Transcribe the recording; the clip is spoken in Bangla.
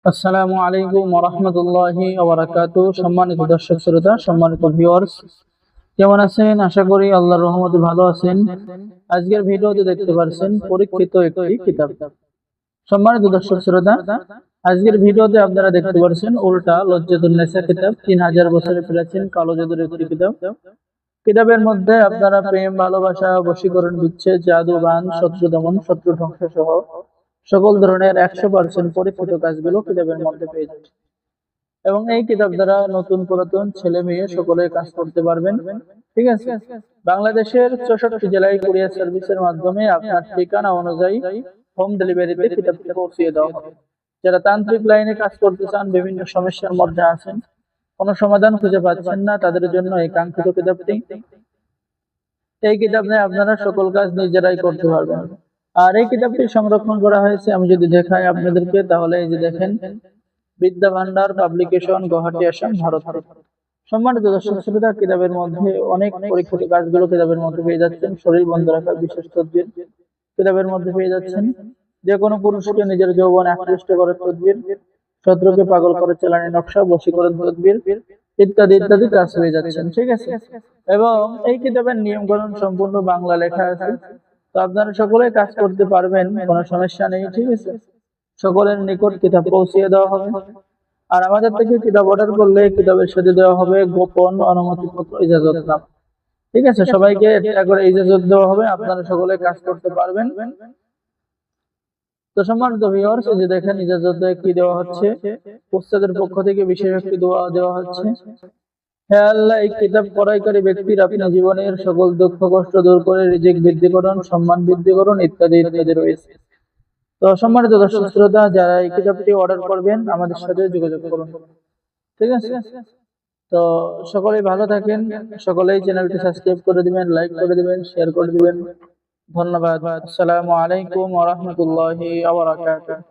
আসসালামু আলাইকুম ওয়া রাহমাতুল্লাহি ওয়া বারাকাতুহু। সম্মানিত দর্শক শ্রোতা, সম্মানিত ভিউয়ার্স, কেমন আছেন? আশা করি আল্লাহর রহমতে ভালো আছেন। আজকের ভিডিওতে দেখতে পাচ্ছেন পরীক্ষিত একটি কিতাব। সম্মানিত দর্শক শ্রোতা, আজকের ভিডিওতে আপনারা দেখতে পাচ্ছেন উল্টা লজ্জাতুন নেসা কিতাব, 3000 বছরের প্রাচীন কালো জাদুর একটি কিতাব। কিতাবের মধ্যে আপনারা প্রেম, ভালোবাসা, বশীকরণ, বিচ্ছেদ, জাদু, বান, শত্রু দমন, শত্রু ধ্বংস সহ সকল ধরনের 100% পরীক্ষিত কাজগুলো কিতাবের মধ্যে পেয়ে যাচ্ছে। এবং এই কিতাব দ্বারা নতুন পুরাতন ছেলে মেয়ে সকলে কাজ করতে পারবেন। ঠিক আছে। বাংলাদেশের 64 জেলায় কুরিয়ার সার্ভিসের মাধ্যমে আপনার ঠিকানা অনুযায়ী হোম ডেলিভারিতে কিতাবটি পৌঁছিয়ে দেওয়া হবে। যারা তান্ত্রিক লাইনে কাজ করতে চান, বিভিন্ন সমস্যার মধ্যে আছেন, কোনো সমাধান খুঁজে পাচ্ছেন না, তাদের জন্য এই কাঙ্ক্ষিত কিতাবটি। এই কিতাব নিয়ে আপনারা সকল কাজ নিজেরাই করতে পারবেন। আর এই কিতাবটি সংরক্ষণ করা হয়েছে, আমি যদি দেখাই আপনাদেরকে, তাহলে এই যে দেখেন, বিদ্যা ভান্ডার পাবলিকেশন, গুয়াহাটি, আসাম, ভারত। সম্মানিত দর্শক শ্রোতা, কিতাবের মধ্যে অনেক পরীক্ষিত কাজগুলো কিতাবের মধ্যে পেয়ে যাচ্ছেন। শরীর বন্ধ রাখার বিশেষ তদবির কিতাবের মধ্যে পেয়ে যাচ্ছেন। যে কোনো পুরুষকে নিজের যৌবনে আকৃষ্ট করার তদবির, শত্রুকে পাগল করে চালানোর নকশা, বশীকরণ তদবির ইত্যাদি ইত্যাদি কাজ হয়ে যাচ্ছেন। ঠিক আছে। এবং এই কিতাবের নিয়ম কানুন সম্পূর্ণ বাংলা লেখা আছে, তো আপনারা সকলে কাজ করতে পারবেন, কোনো সমস্যা নেই। ঠিক আছে। সকলের নিকট কিতাব পৌঁছিয়ে দেওয়া হবে। আর আমাদের থেকে কিতাব অর্ডার করলে কিতাবের সাথে দেওয়া হবে গোপন অনুমতিপত্র, ইজাজতনামা। ঠিক আছে। সবাইকে একটা করে ইজাজত দেওয়া হবে, আপনারা সকলে কাজ করতে পারবেন। তো সম্মানিত ভিউয়ার্স, এই যে দেখেন ইজাজতে কি দেওয়া হচ্ছে, উস্তাদের পক্ষ থেকে বিশেষ একটি দোয়া দেওয়া হচ্ছে। হে আল্লাহ, এই কিতাব ক্রয়কারী ব্যক্তির আপনি জীবনের সকল দুঃখ কষ্ট দূর করে রিজিক বৃদ্ধি করুন, সম্মান বৃদ্ধি করুন, ইত্যাদি ইত্যাদি রয়েছে। তো সম্মানিত দর্শক শ্রোতা, যারা এই কিতাবটি অর্ডার করবেন আমাদের সাথে যোগাযোগ করুন। ঠিক আছে। তো সকলেই ভালো থাকেন, সকলেই চ্যানেলটি সাবস্ক্রাইব করে দিবেন, লাইক করে দিবেন, শেয়ার করে দিবেন। ধন্যবাদ। আসসালামু আলাইকুম ওয়া রাহমাতুল্লাহি ওয়া বারাকাতুহু।